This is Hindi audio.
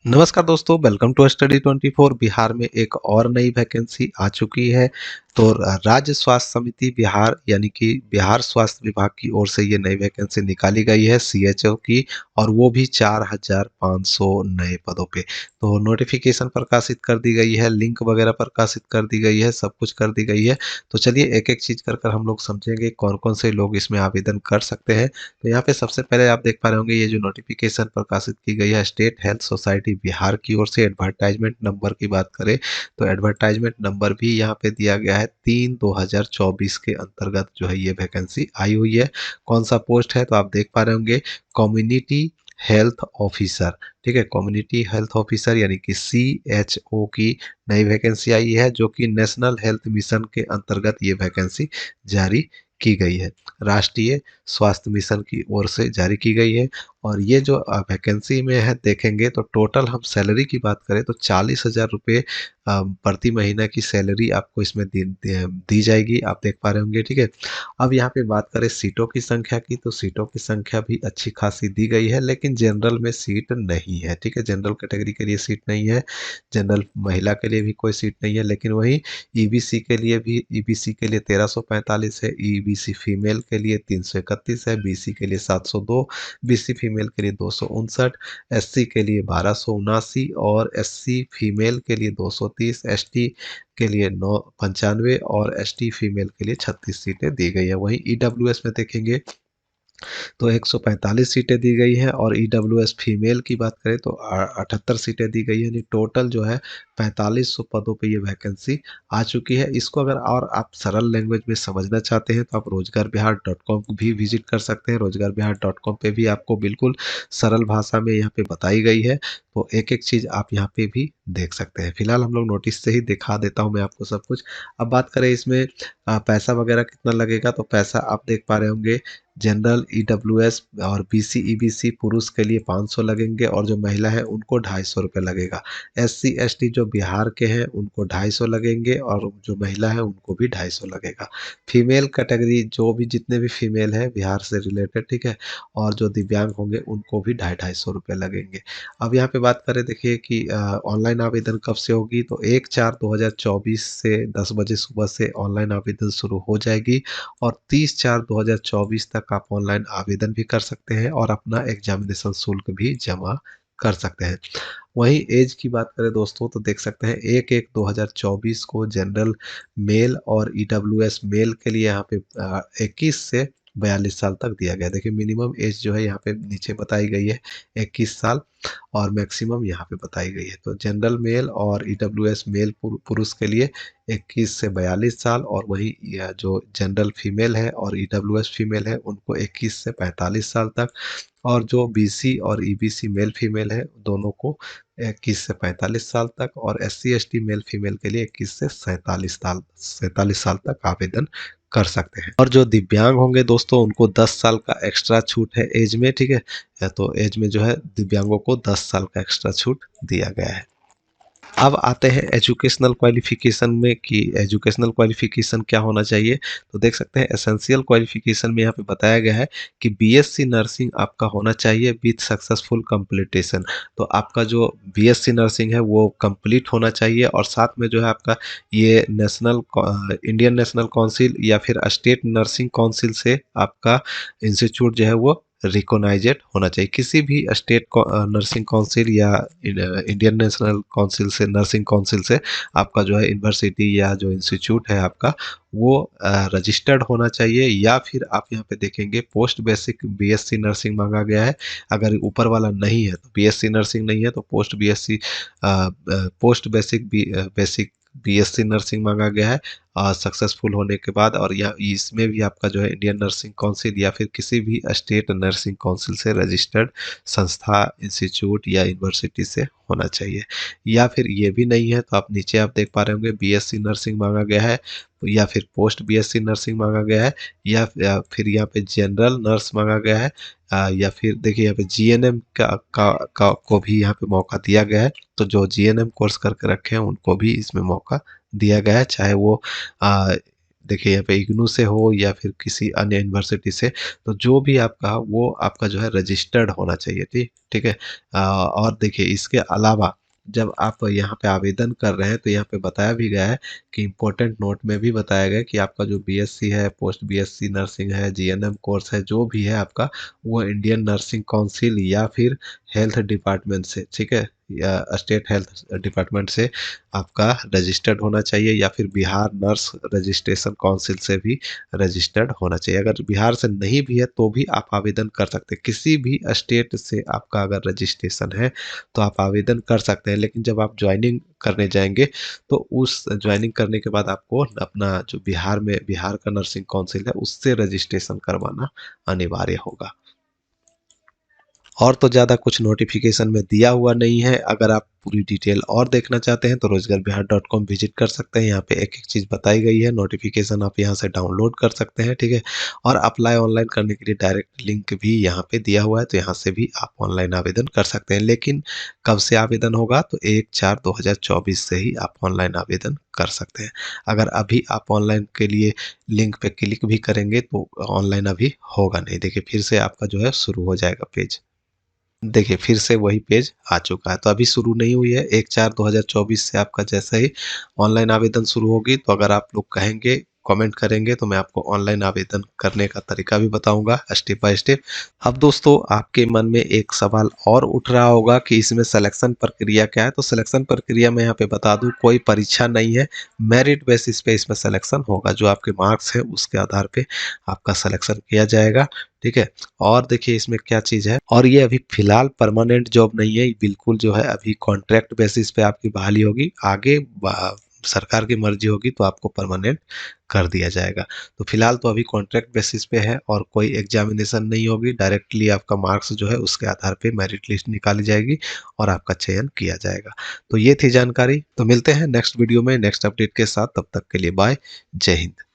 नमस्कार दोस्तों, वेलकम टू स्टडी 24। बिहार में एक और नई वैकेंसी आ चुकी है। तो राज्य स्वास्थ्य समिति बिहार यानी कि बिहार स्वास्थ्य विभाग की ओर से ये नई वैकेंसी निकाली गई है सीएचओ की, और वो भी 4,500 नए पदों पे। तो नोटिफिकेशन प्रकाशित कर दी गई है, लिंक वगैरह प्रकाशित कर दी गई है, सब कुछ कर दी गई है। तो चलिए एक एक चीज कर कर हम लोग समझेंगे कौन कौन से लोग इसमें आवेदन कर सकते हैं। तो यहाँ पे सबसे पहले आप देख पा रहे होंगे, ये जो नोटिफिकेशन प्रकाशित की गई है स्टेट हेल्थ सोसाइटी बिहार की ओर से। एडवर्टाइजमेंट नंबर की बात करें तो एडवर्टाइजमेंट नंबर भी यहाँ पे दिया गया है 3/2024 के अंतर्गत जो है ये वैकेंसी आई हुई है। कौन सा पोस्ट है तो आप देख पा रहे होंगे, कम्युनिटी हेल्थ ऑफिसर। ठीक है, कम्युनिटी हेल्थ ऑफिसर यानी कि CHO की नई वैकेंसी आई है, जो कि नेशनल हेल्थ मिशन के अंतर्गत ये वैकेंसी जारी की गई है। राष्ट्रीय स्वास्थ्य मिशन की ओर से जारी की गई है। और ये जो वैकेंसी में है देखेंगे तो टोटल हम सैलरी की बात करें तो 40,000 रुपये प्रति महीना की सैलरी आपको इसमें दी जाएगी, आप देख पा रहे होंगे। ठीक है, अब यहाँ पे बात करें सीटों की संख्या की, तो सीटों की संख्या भी अच्छी खासी दी गई है, लेकिन जनरल में सीट नहीं है। ठीक है, जनरल कैटेगरी के लिए सीट नहीं है, जनरल महिला के लिए भी कोई सीट नहीं है। लेकिन वहीं ईबीसी के लिए भी, ईबीसी के लिए 1345 है, ईबीसी फीमेल के लिए 331 है, बीसी के लिए 702, बीसी फीमेल के लिए 259, एससी के लिए 1279 और एससी फीमेल के लिए 230, एसटी के लिए 995 और एसटी फीमेल के लिए 36 सीटें दी गई है। वहीं ईडब्ल्यूएस में देखेंगे तो 145 सीटें दी गई हैं, और ईडब्ल्यूएस फीमेल की बात करें तो 78 सीटें दी गई है। यानी टोटल जो है 4500 पदों पे ये वैकेंसी आ चुकी है। इसको अगर और आप सरल लैंग्वेज में समझना चाहते हैं तो आप रोजगार बिहार.com भी विजिट कर सकते हैं। रोजगार बिहार.com पे भी आपको बिल्कुल सरल भाषा में यहाँ पे बताई गई है। तो एक एक चीज़ आप यहाँ पे भी देख सकते हैं। फिलहाल हम लोग नोटिस से ही दिखा देता हूँ मैं आपको सब कुछ। अब बात करें इसमें पैसा वगैरह कितना लगेगा, तो पैसा आप देख पा रहे होंगे, जनरल ईडब्ल्यूएस और बीसी ईबीसी पुरुष के लिए 500 लगेंगे, और जो महिला है उनको 250 रुपये लगेगा। एससी एसटी जो बिहार के हैं उनको 250 लगेंगे, और जो महिला है उनको भी 250 लगेगा। फीमेल कैटेगरी जो भी जितने भी फीमेल है बिहार से रिलेटेड, ठीक है, और जो दिव्यांग होंगे उनको भी 250 रुपये लगेंगे। अब यहाँ पे बात करें, देखिए कि ऑनलाइन आवेदन कब से होगी, तो 1/4/2024 से 10 बजे सुबह से ऑनलाइन आवेदन शुरू हो जाएगी, और 30/4/2024 तक आप ऑनलाइन आवेदन भी कर सकते हैं और अपना एग्जामिनेशन शुल्क भी जमा कर सकते हैं। वहीं एज की बात करें दोस्तों तो देख सकते हैं 1/1/2024 को जनरल मेल और ईडब्ल्यूएस मेल के लिए यहाँ पे 21 से 42 साल तक दिया गया है। देखिए मिनिमम एज जो है यहाँ पे नीचे बताई गई है 21 साल, और मैक्सिमम यहाँ पे बताई गई है। तो जनरल मेल और ईडब्ल्यूएस मेल पुरुष के लिए 21 से 42 साल, और वही जो जनरल फीमेल है और ईडब्ल्यूएस फीमेल है उनको 21 से 45 साल तक, और जो बीसी और ईबीसी मेल फीमेल है दोनों को 21 से 45 साल तक, और एससी एसटी मेल फीमेल के लिए 21 से 47 साल तक आवेदन कर सकते हैं। और जो दिव्यांग होंगे दोस्तों उनको 10 साल का एक्स्ट्रा छूट है एज में। ठीक है, या तो एज में जो है दिव्यांगों को 10 साल का एक्स्ट्रा छूट दिया गया है। अब आते हैं एजुकेशनल क्वालिफिकेशन में, कि एजुकेशनल क्वालिफिकेशन क्या होना चाहिए। तो देख सकते हैं एसेंशियल क्वालिफिकेशन में यहाँ पे बताया गया है कि बीएससी नर्सिंग आपका होना चाहिए विथ सक्सेसफुल कंप्लीटेशन। तो आपका जो बीएससी नर्सिंग है वो कंप्लीट होना चाहिए, और साथ में जो है आपका ये इंडियन नेशनल काउंसिल या फिर स्टेट नर्सिंग काउंसिल से आपका इंस्टीट्यूट जो है वो रिकॉग्नाइजेड होना चाहिए। किसी भी स्टेट नर्सिंग काउंसिल या इंडियन नेशनल काउंसिल से, नर्सिंग काउंसिल से आपका जो है यूनिवर्सिटी या जो इंस्टीट्यूट है आपका वो रजिस्टर्ड होना चाहिए। या फिर आप यहाँ पे देखेंगे पोस्ट बेसिक बीएससी नर्सिंग मांगा गया है। अगर ऊपर वाला नहीं है तो बीएससी नर्सिंग नहीं है तो पोस्ट बेसिक बीएससी नर्सिंग मांगा गया है सक्सेसफुल होने के बाद। और या इसमें भी आपका जो है इंडियन नर्सिंग काउंसिल या फिर किसी भी स्टेट नर्सिंग काउंसिल से रजिस्टर्ड संस्था, इंस्टीट्यूट या यूनिवर्सिटी से होना चाहिए। या फिर ये भी नहीं है तो आप नीचे आप देख पा रहे होंगे बीएससी नर्सिंग मांगा गया है, या फिर पोस्ट बीएससी नर्सिंग मांगा गया है, या फिर यहाँ पे जनरल नर्स मांगा गया है, या फिर देखिए यहाँ पे जीएनएम को भी यहाँ पे मौका दिया गया है। तो जो जीएनएम कोर्स करके रखे हैं उनको भी इसमें मौका दिया गया है, चाहे वो देखिए यहाँ पे इग्नू से हो या फिर किसी अन्य यूनिवर्सिटी से, तो जो भी आपका वो आपका जो है रजिस्टर्ड होना चाहिए। ठीक ठीक है। और देखिए इसके अलावा जब आप यहाँ पे आवेदन कर रहे हैं तो यहाँ पे बताया भी गया है कि इम्पोर्टेंट नोट में भी बताया गया है कि आपका जो बीएससी है, पोस्ट बीएससी नर्सिंग है, जीएनएम कोर्स है, जो भी है आपका, वो इंडियन नर्सिंग काउंसिल या फिर हेल्थ डिपार्टमेंट से, ठीक है, या स्टेट हेल्थ डिपार्टमेंट से आपका रजिस्टर्ड होना चाहिए, या फिर बिहार नर्स रजिस्ट्रेशन काउंसिल से भी रजिस्टर्ड होना चाहिए। अगर बिहार से नहीं भी है तो भी आप आवेदन कर सकते हैं। किसी भी स्टेट से आपका अगर रजिस्ट्रेशन है तो आप आवेदन कर सकते हैं, लेकिन जब आप ज्वाइनिंग करने जाएंगे तो उस ज्वाइनिंग करने के बाद आपको अपना जो बिहार में बिहार का नर्सिंग काउंसिल है उससे रजिस्ट्रेशन करवाना अनिवार्य होगा। और तो ज़्यादा कुछ नोटिफिकेशन में दिया हुआ नहीं है। अगर आप पूरी डिटेल और देखना चाहते हैं तो रोजगारबिहार.com विजिट कर सकते हैं। यहाँ पे एक एक चीज़ बताई गई है, नोटिफिकेशन आप यहाँ से डाउनलोड कर सकते हैं, ठीक है। और अप्लाई ऑनलाइन करने के लिए डायरेक्ट लिंक भी यहाँ पे दिया हुआ है, तो यहाँ से भी आप ऑनलाइन आवेदन कर सकते हैं। लेकिन कब से आवेदन होगा, तो 1/4/2024 से ही आप ऑनलाइन आवेदन कर सकते हैं। अगर अभी आप ऑनलाइन के लिए लिंक पे क्लिक भी करेंगे तो ऑनलाइन अभी होगा नहीं। देखिए फिर से आपका जो है शुरू हो जाएगा पेज। देखिए फिर से वही पेज आ चुका है, तो अभी शुरू नहीं हुई है। 1/4/2024 से आपका जैसे ही ऑनलाइन आवेदन शुरू होगी, तो अगर आप लोग कहेंगे, कमेंट करेंगे, तो मैं आपको ऑनलाइन आवेदन करने का तरीका भी बताऊंगा स्टेप बाय स्टेप। अब दोस्तों आपके मन में एक सवाल और उठ रहा होगा कि इसमें सिलेक्शन प्रक्रिया क्या है। तो सिलेक्शन प्रक्रिया मैं यहाँ पे बता दूं, कोई परीक्षा नहीं है, मेरिट बेसिस पे इसमें सिलेक्शन होगा। जो आपके मार्क्स है उसके आधार पे आपका सिलेक्शन किया जाएगा, ठीक है। और देखिए इसमें क्या चीज़ है, और ये अभी फिलहाल परमानेंट जॉब नहीं है, बिल्कुल जो है अभी कॉन्ट्रैक्ट बेसिस पे आपकी बहाली होगी। आगे सरकार की मर्जी होगी तो आपको परमानेंट कर दिया जाएगा। तो फिलहाल तो अभी कॉन्ट्रैक्ट बेसिस पे है और कोई एग्जामिनेशन नहीं होगी, डायरेक्टली आपका मार्क्स जो है उसके आधार पे मेरिट लिस्ट निकाली जाएगी और आपका चयन किया जाएगा। तो ये थी जानकारी। तो मिलते हैं नेक्स्ट वीडियो में नेक्स्ट अपडेट के साथ, तब तक के लिए बाय, जय हिंद।